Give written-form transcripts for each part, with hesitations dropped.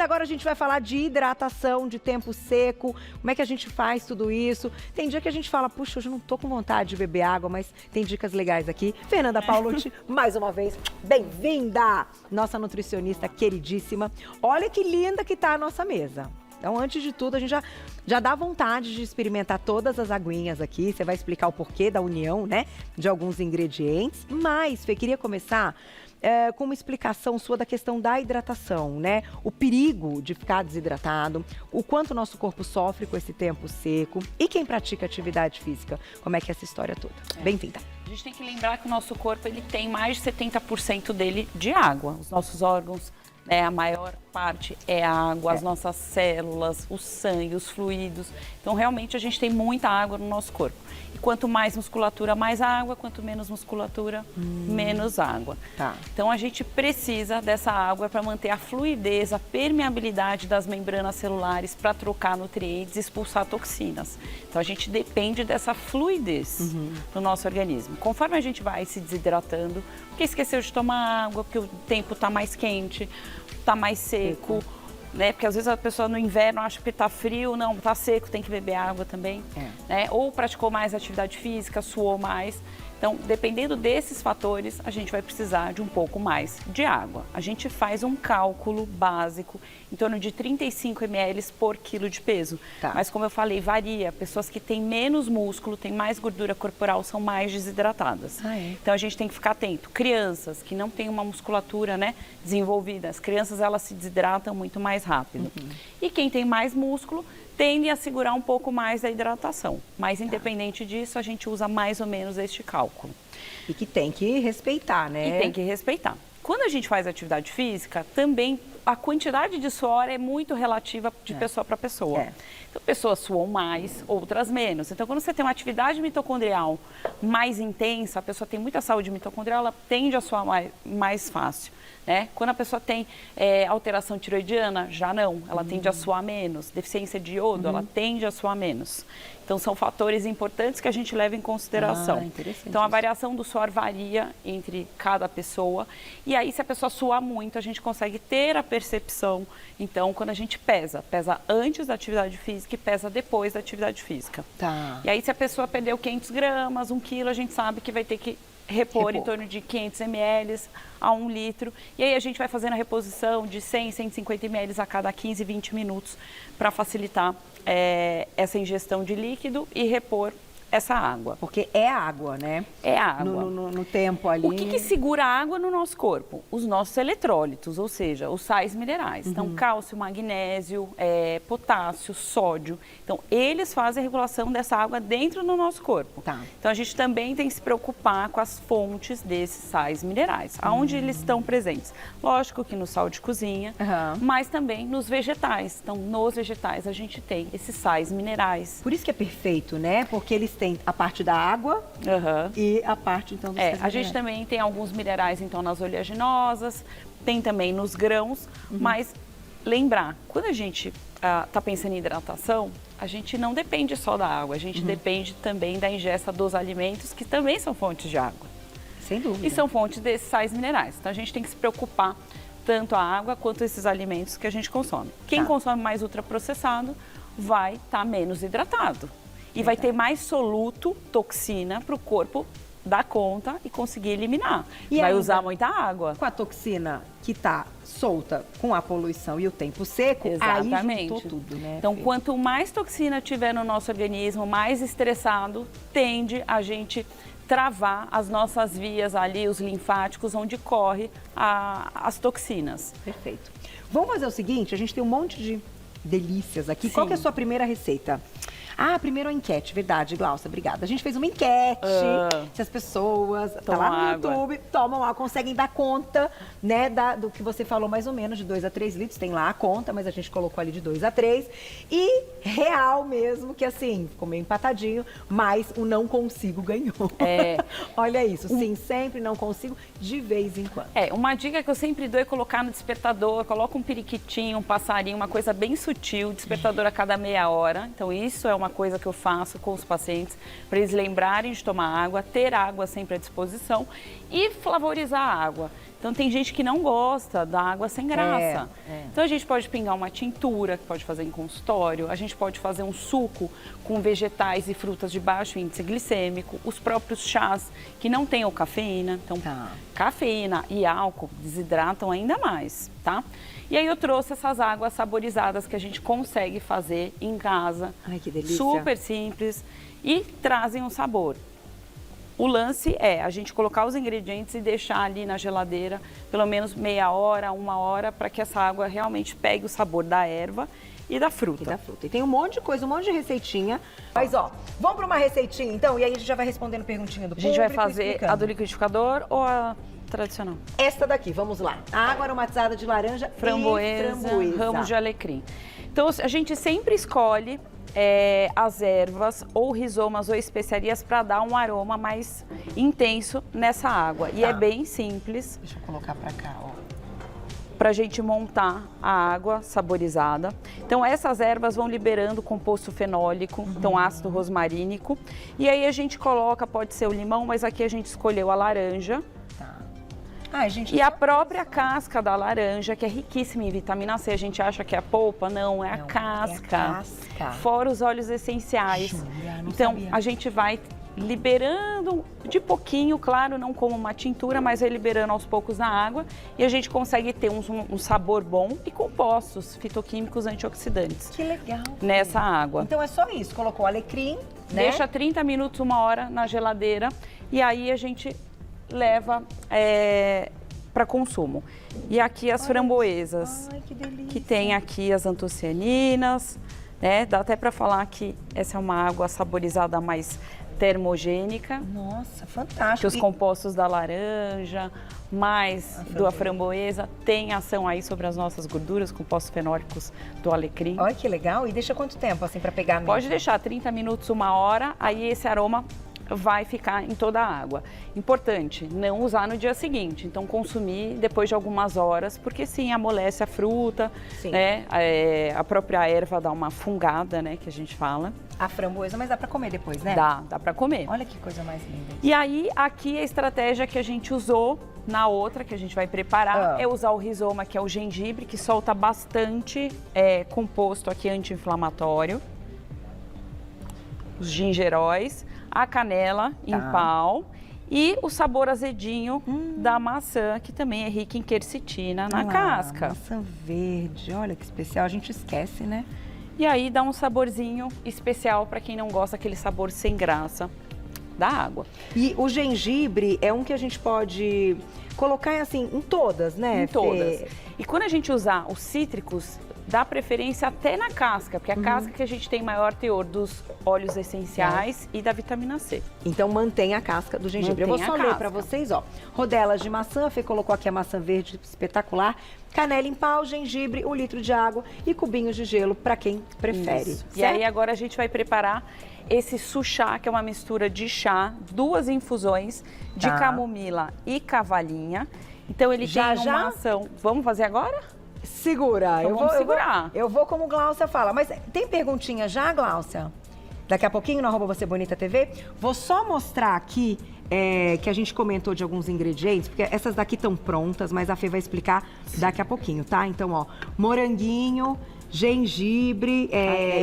Agora a gente vai falar de hidratação, de tempo seco, como é que a gente faz tudo isso. Tem dia que a gente fala, puxa, hoje eu não tô com vontade de beber água, mas tem dicas legais aqui. Fernanda Paolucci, mais uma vez, bem-vinda! Nossa nutricionista queridíssima. Olha que linda que tá a nossa mesa. Então, antes de tudo, a gente já dá vontade de experimentar todas as aguinhas aqui. Você vai explicar o porquê da união, né, de alguns ingredientes. Mas, Fê, queria começar com uma explicação sua da questão da hidratação, né? O perigo de ficar desidratado, o quanto o nosso corpo sofre com esse tempo seco e quem pratica atividade física. Como é que é essa história toda? Bem-vinda. A gente tem que lembrar que o nosso corpo ele tem mais de 70% dele de água. Os nossos órgãos, a maior parte é água, as nossas células, o sangue, os fluidos. Então, realmente, a gente tem muita água no nosso corpo. E quanto mais musculatura, mais água. Quanto menos musculatura, menos água. Tá. Então, a gente precisa dessa água para manter a fluidez, a permeabilidade das membranas celulares para trocar nutrientes e expulsar toxinas. Então, a gente depende dessa fluidez no nosso organismo. Conforme a gente vai se desidratando, porque esqueceu de tomar água, porque o tempo está mais quente, está mais seco, né? Porque às vezes a pessoa no inverno acha que está frio, não, está seco, tem que beber água também, né? Ou praticou mais atividade física, suou mais. Então, dependendo desses fatores, a gente vai precisar de um pouco mais de água. A gente faz um cálculo básico em torno de 35 ml por quilo de peso. Tá. Mas, como eu falei, varia. Pessoas que têm menos músculo, têm mais gordura corporal, são mais desidratadas. Então, a gente tem que ficar atento. Crianças que não têm uma musculatura, né, desenvolvida, as crianças elas se desidratam muito mais rápido. E quem tem mais músculo tende a segurar um pouco mais da hidratação. Mas, independente disso, a gente usa mais ou menos este cálculo. E que tem que respeitar, né? E tem que respeitar. Quando a gente faz atividade física, também a quantidade de suor é muito relativa de pessoa para pessoa. Então, pessoas suam mais, outras menos. Então, quando você tem uma atividade mitocondrial mais intensa, a pessoa tem muita saúde mitocondrial, ela tende a suar mais fácil. Né? Quando a pessoa tem alteração tiroidiana, já não, ela tende a suar menos. Deficiência de iodo, ela tende a suar menos. Então, são fatores importantes que a gente leva em consideração. Então, a variação do suor varia entre cada pessoa. E aí, se a pessoa suar muito, a gente consegue ter a percepção. Então, quando a gente pesa antes da atividade física e pesa depois da atividade física. Tá. E aí, se a pessoa perdeu 500 gramas, 1 quilo, a gente sabe que vai ter que repor em torno de 500 ml a 1 litro. E aí a gente vai fazendo a reposição de 100, 150 ml a cada 15, 20 minutos para facilitar essa ingestão de líquido e repor essa água. Porque é água, né? É água. No tempo ali. O que segura a água no nosso corpo? Os nossos eletrólitos, ou seja, os sais minerais. Então, cálcio, magnésio, potássio, sódio. Então, eles fazem a regulação dessa água dentro do nosso corpo. Tá. Então, a gente também tem que se preocupar com as fontes desses sais minerais. Aonde eles estão presentes? Lógico que no sal de cozinha, mas também nos vegetais. Então, nos vegetais a gente tem esses sais minerais. Por isso que é perfeito, né? Porque eles tem a parte da água e a parte, então, dos a gente também tem alguns minerais, então, nas oleaginosas, tem também nos grãos, mas lembrar, quando a gente está pensando em hidratação, a gente não depende só da água, a gente depende também da ingesta dos alimentos, que também são fontes de água. Sem dúvida. E são fontes desses sais minerais. Então, a gente tem que se preocupar tanto a água quanto esses alimentos que a gente consome. Quem consome mais ultraprocessado vai estar menos hidratado. E vai ter mais soluto, toxina, para o corpo dar conta e conseguir eliminar. E vai usar muita água. Com a toxina que está solta com a poluição e o tempo seco, exatamente, aí juntou tudo, né? Então, quanto mais toxina tiver no nosso organismo, mais estressado, tende a gente travar as nossas vias ali, os linfáticos, onde corre as toxinas. Perfeito. Vamos fazer o seguinte, a gente tem um monte de delícias aqui. Sim. Qual que é a sua primeira receita? Primeiro a enquete, verdade, Glaucia, obrigada. A gente fez uma enquete, se as pessoas, tá lá no YouTube, tomam água, conseguem dar conta, né, do que você falou mais ou menos, de 2 a 3 litros, tem lá a conta, mas a gente colocou ali de 2 a 3. E real mesmo, que assim, ficou meio empatadinho, mas o não consigo ganhou. Olha isso, sim, sempre não consigo, de vez em quando. Uma dica que eu sempre dou é colocar no despertador, coloca um periquitinho, um passarinho, uma coisa bem sutil, despertador a cada meia hora. Então, isso é uma coisa que eu faço com os pacientes, para eles lembrarem de tomar água, ter água sempre à disposição e flavorizar a água. Então tem gente que não gosta da água sem graça. Então a gente pode pingar uma tintura, que pode fazer em consultório, a gente pode fazer um suco com vegetais e frutas de baixo índice glicêmico, os próprios chás que não tenham cafeína. Então, cafeína e álcool desidratam ainda mais, tá? E aí eu trouxe essas águas saborizadas que a gente consegue fazer em casa. Ai, que delícia. Super simples e trazem um sabor. O lance é a gente colocar os ingredientes e deixar ali na geladeira pelo menos meia hora, 1 hora, para que essa água realmente pegue o sabor da erva e da fruta. E tem um monte de coisa, um monte de receitinha. Mas, ó, vamos para uma receitinha, então? E aí a gente já vai respondendo perguntinha do público. A gente vai fazer a do liquidificador ou a tradicional? Esta daqui, vamos lá. Água aromatizada de laranja framboesa, e framboesa. Ramos de alecrim. Então, a gente sempre escolhe as ervas ou rizomas ou especiarias para dar um aroma mais intenso nessa água. E é bem simples. Deixa eu colocar para cá, ó. Para a gente montar a água saborizada. Então, essas ervas vão liberando composto fenólico, então ácido rosmarínico. E aí a gente coloca, pode ser o limão, mas aqui a gente escolheu a laranja. Ai, gente, e a própria casca da laranja, que é riquíssima em vitamina C. A gente acha que é a polpa, não, é a casca. É a casca. Fora os óleos essenciais. Júlia, não então, sabia. a gente vai liberando de pouquinho, claro, não como uma tintura, mas vai liberando aos poucos na água. E a gente consegue ter um sabor bom e compostos fitoquímicos antioxidantes. Que legal. Nessa água. Então é só isso, colocou alecrim, né? Deixa 30 minutos, 1 hora na geladeira e aí a gente leva para consumo. E aqui as framboesas, ai, que delícia. Que tem aqui as antocianinas, né? Dá até para falar que essa é uma água saborizada mais termogênica. Nossa, fantástico. Que os compostos da laranja, mais da framboesa, tem ação aí sobre as nossas gorduras, compostos fenólicos do alecrim. Olha que legal. E deixa quanto tempo, assim, para pegar mesmo? Pode deixar 30 minutos, 1 hora, aí esse aroma vai ficar em toda a água. Importante, não usar no dia seguinte, então consumir depois de algumas horas, porque sim, amolece a fruta, né? A própria erva dá uma fungada, né, que a gente fala. A framboesa, mas dá para comer depois, né? Dá para comer. Olha que coisa mais linda. E aí, aqui a estratégia que a gente usou na outra, que a gente vai preparar, é usar o rizoma, que é o gengibre, que solta bastante composto aqui anti-inflamatório. Os gingeróis, a canela em pau e o sabor azedinho da maçã, que também é rica em quercetina na casca. Maçã verde, olha que especial, a gente esquece, né? E aí dá um saborzinho especial para quem não gosta, aquele sabor sem graça da água. E o gengibre é um que a gente pode colocar assim em todas, né? Em todas. E quando a gente usar os cítricos, dá preferência até na casca, porque é a casca que a gente tem maior teor dos óleos essenciais e da vitamina C. Então mantém a casca do gengibre. Eu vou só ler para vocês, ó. Rodelas de maçã, a Fê colocou aqui a maçã verde espetacular, canela em pau, gengibre, 1 litro de água e cubinhos de gelo para quem prefere. E aí agora a gente vai preparar esse suchá, que é uma mistura de chá, 2 infusões de camomila e cavalinha. Então ele tem uma ação. Vamos fazer agora? Segura, então vamos segurar. Eu vou como Gláucia fala. Mas tem perguntinha já, Gláucia? Daqui a pouquinho no @VocêBonitaTV. Vou só mostrar aqui que a gente comentou de alguns ingredientes, porque essas daqui estão prontas, mas a Fê vai explicar daqui a pouquinho, tá? Então, ó, moranguinho, gengibre,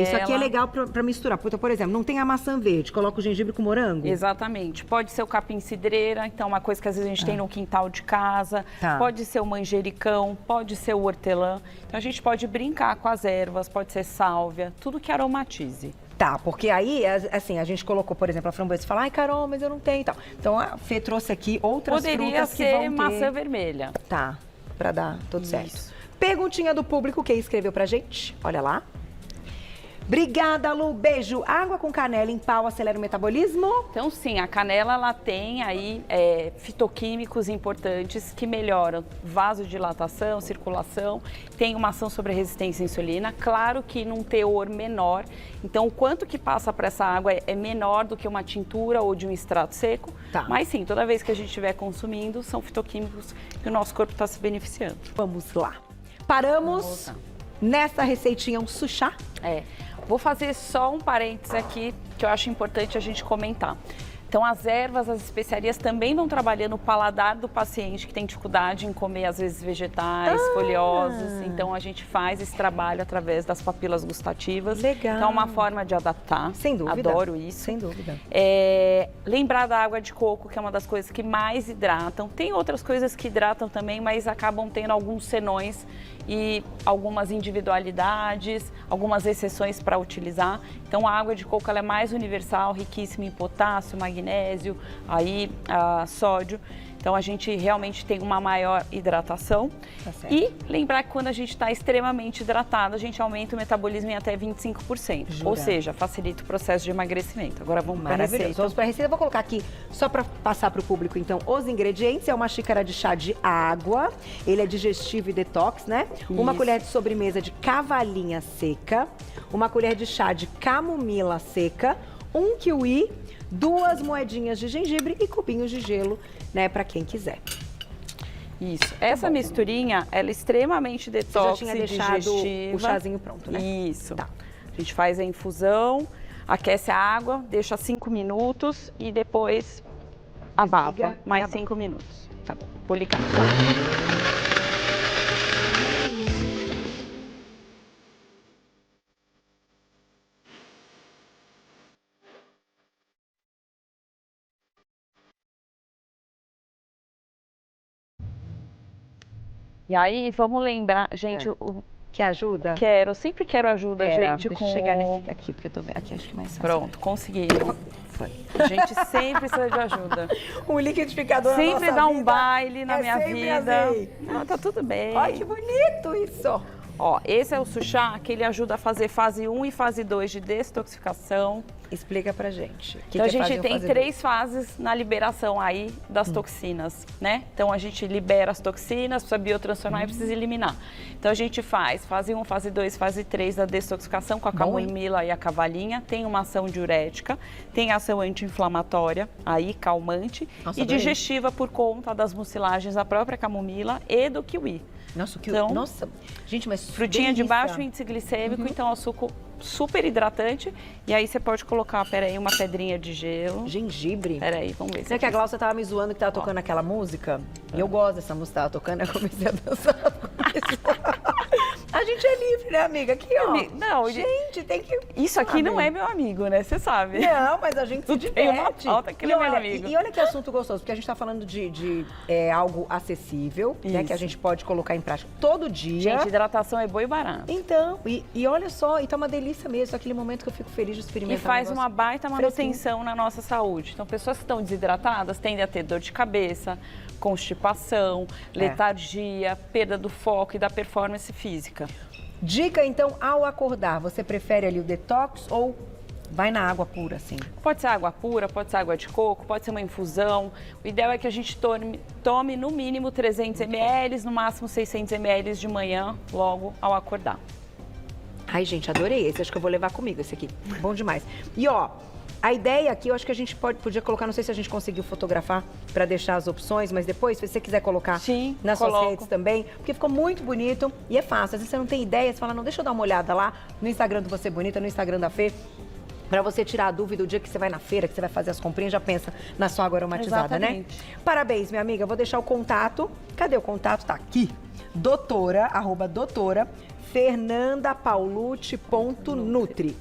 isso aqui é legal pra misturar. Por exemplo, não tem a maçã verde, coloca o gengibre com morango? Exatamente. Pode ser o capim-cidreira, então uma coisa que às vezes a gente tem no quintal de casa. Pode ser o manjericão, pode ser o hortelã. Então a gente pode brincar com as ervas, pode ser sálvia, tudo que aromatize. Tá, porque aí, assim, a gente colocou, por exemplo, a framboesa e fala, ai, Carol, mas eu não tenho e tal. Então a Fê trouxe aqui outras frutas que vão ter. Poderia ser maçã vermelha. Tá, pra dar tudo certo. Perguntinha do público, quem escreveu pra gente? Olha lá. Obrigada, Lu. Beijo. Água com canela em pau acelera o metabolismo? Então, sim, a canela, ela tem aí fitoquímicos importantes que melhoram vasodilatação, circulação, tem uma ação sobre a resistência à insulina, claro que num teor menor. Então, o quanto que passa para essa água é menor do que uma tintura ou de um extrato seco. Mas sim, toda vez que a gente estiver consumindo, são fitoquímicos que o nosso corpo está se beneficiando. Vamos lá. Paramos nessa receitinha, um suchá. Vou fazer só um parênteses aqui, que eu acho importante a gente comentar. Então, as ervas, as especiarias também vão trabalhando o paladar do paciente que tem dificuldade em comer, às vezes, vegetais, folhosos. Então, a gente faz esse trabalho através das papilas gustativas. Legal. Então, é uma forma de adaptar. Sem dúvida. Adoro isso. Sem dúvida. Lembrar da água de coco, que é uma das coisas que mais hidratam. Tem outras coisas que hidratam também, mas acabam tendo alguns senões e algumas individualidades, algumas exceções para utilizar. Então, a água de coco ela é mais universal, riquíssima em potássio, magnésio, sódio. Então, a gente realmente tem uma maior hidratação. Tá certo. E lembrar que quando a gente está extremamente hidratado, a gente aumenta o metabolismo em até 25%. Jura? Ou seja, facilita o processo de emagrecimento. Agora vamos para a receita. Vamos para a receita. Eu vou colocar aqui, só para passar para o público, então, os ingredientes. É uma xícara de chá de água. Ele é digestivo e detox, né? Uma Isso. colher de sobremesa de cavalinha seca. Uma colher de chá de camomila seca. Um kiwi. 2 moedinhas de gengibre e cubinhos de gelo, né? Para quem quiser. Isso. Essa misturinha, ela é extremamente detox Você já tinha e deixado digestiva. o chazinho pronto, né? Isso. Tá. A gente faz a infusão, aquece a água, deixa 5 minutos e depois abava Desliga e mais abava. 5 minutos. Tá bom. Vou ligar. E aí, vamos lembrar, gente, Que ajuda? eu sempre quero ajuda, gente, Deixa com... eu chegar nesse aqui, porque eu tô vendo. Aqui acho que é mais fácil. Pronto, consegui. Foi. A gente sempre precisa de ajuda. O liquidificador na Sempre nossa dá um vida baile na é minha sempre vida. assim. Ah, tá tudo bem. Olha que bonito isso. Ó, esse é o Suchá, que ele ajuda a fazer fase 1 e fase 2 de detoxificação. Explica pra gente. Então a gente tem fase 3 fases na liberação aí das toxinas, né? Então a gente libera as toxinas, precisa biotransformar e precisa eliminar. Então a gente faz fase 1, fase 2, fase 3 da detoxificação com a camomila e a cavalinha. Tem uma ação diurética, tem ação anti-inflamatória, aí calmante. Nossa, e adorei. digestiva por conta das mucilagens da própria camomila e do kiwi. Nossa, que Então, nossa, gente, mas Frutinha de delícia. baixo índice glicêmico, então é suco super hidratante. E aí você pode colocar, peraí, uma pedrinha de gelo. Gengibre. Peraí, vamos ver se Não é que a Glaucia tava me zoando que tava tocando aquela música? E eu gosto dessa música que tava tocando, eu comecei a dançar com isso. A gente é livre, né, amiga? Aqui, ó. Não, gente, tem que... Isso aqui não é meu amigo, né? Você sabe. Não, mas a gente se diverte. Tem uma pauta que ele é meu amigo. E olha que assunto gostoso, porque a gente tá falando de algo acessível, né? Que a Isso. gente pode colocar em prática todo dia. Gente, hidratação é boa e barata. Então, e olha só, e tá uma delícia mesmo, aquele momento que eu fico feliz de experimentar. E faz um uma negócio baita manutenção na nossa saúde. Então, pessoas que estão desidratadas tendem a ter dor de cabeça, constipação, letargia, perda do foco e da performance física. Dica, então, ao acordar, você prefere ali o detox ou vai na água pura, assim? Pode ser água pura, pode ser água de coco, pode ser uma infusão. O ideal é que a gente tome no mínimo 300 ml, no máximo 600 ml de manhã, logo ao acordar. Ai, gente, adorei esse. Acho que eu vou levar comigo esse aqui. Bom demais. E, ó, a ideia aqui, eu acho que a gente podia colocar, não sei se a gente conseguiu fotografar para deixar as opções, mas depois, se você quiser colocar Sim, nas suas coloco. redes também, porque ficou muito bonito e é fácil. Às vezes você não tem ideia, você fala, não, deixa eu dar uma olhada lá no Instagram do Você Bonita, no Instagram da Fê, para você tirar a dúvida o dia que você vai na feira, que você vai fazer as comprinhas, já pensa na sua água aromatizada, Exatamente. né? Parabéns, minha amiga. Vou deixar o contato. Cadê o contato? Tá aqui. @doutora Fernandapaulucci.nutri.